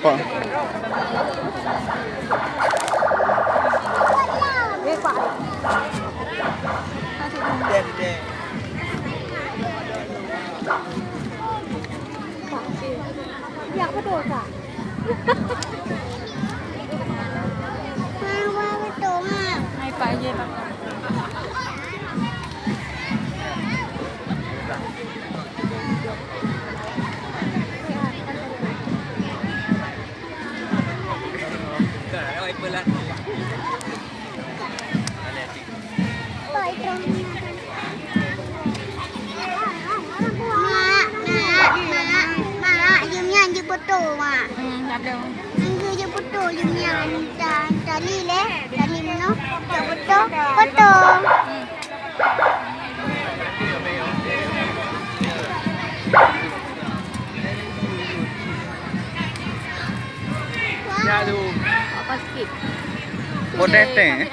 Pak. Dạ có đồ cả. Qua cái đồ mà. Hay phải gì mà. Betul mak. Tak ada. Dia betul je yang tadi leh. Tadi mana? Tak betul. Betul. Ya tu. Apa sikit? Bodoh teh.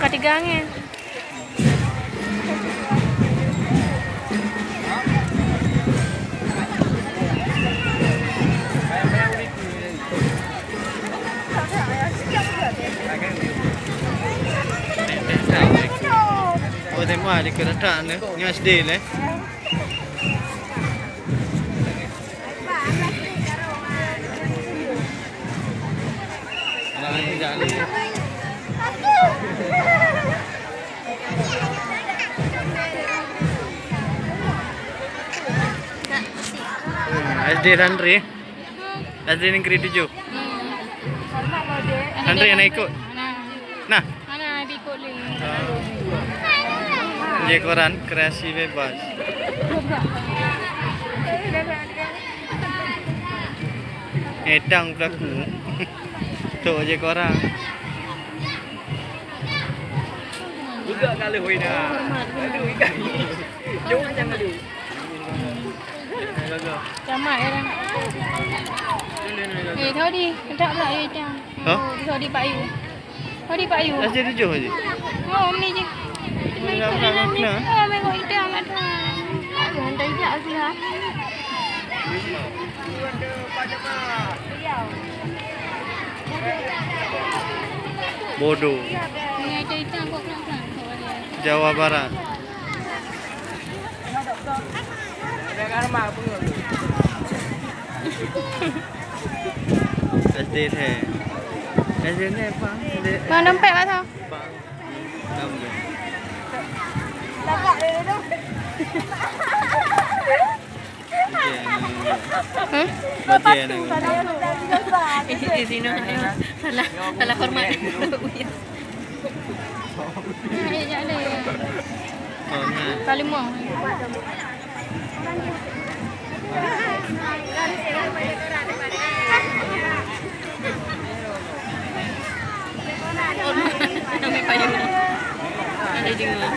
Ketiganya. Oh, temu ada kereta ni, ngas deal eh. Lagi jalan. SD Andri. SD Negeri 7. Andri yang nak ikut. Nah. Mana ikut ni? Je koran kreasi bebas. Edang pelaku. Tok je korang. Juga kali hoina. Aduh ikan. Jom jangan aduh. Camat ya kan. Thôi đi, trạm lại đi chàng. Thôi đi Pak Yu. Thôi đi Pak Yu. Dah jadi 7 je. Oh, ni je. Ni dah nak kena. Mai kau hitam ada. Jangan tajak sih ha. Bodoh. Ni ada hitam kau kenapa? Jawa Barat. Ada karma pun. SD है Sini bang. Bang dompet Pak Tau. Bang. Lagak dia tu. Hmm? Baca ni. Sino salah hormat. Ya ada. Oh, ni. Kali muang. Kami payung. Ada dengar.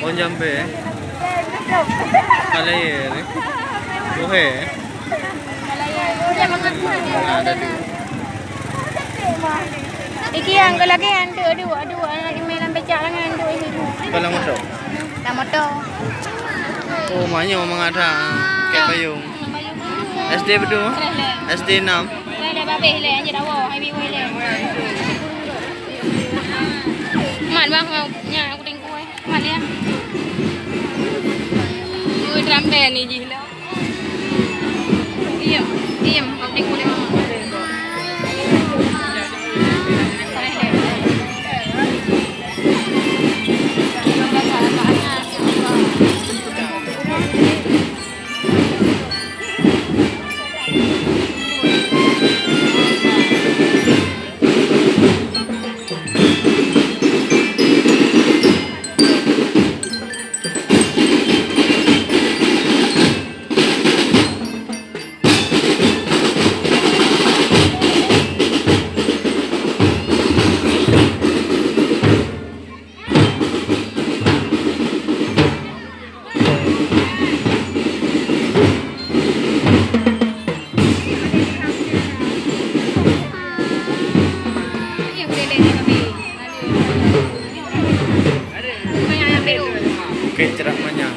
Oh, jambe. Kalay. Buhe. Ada tu. Iki yang ke lagi anda dua lagi main becak dengan anda ibu. Kalau motor. Dah motor. Oh, banyak orang ada. Kayak payung. SD betul? SD 6. Dah babeh le anjir awak, ai biwai le. Mat bang nya aku tengok ai. Mat dia. Oi drum band ni je lah. Diam, aku tengok dia. Kayak cerak banyak.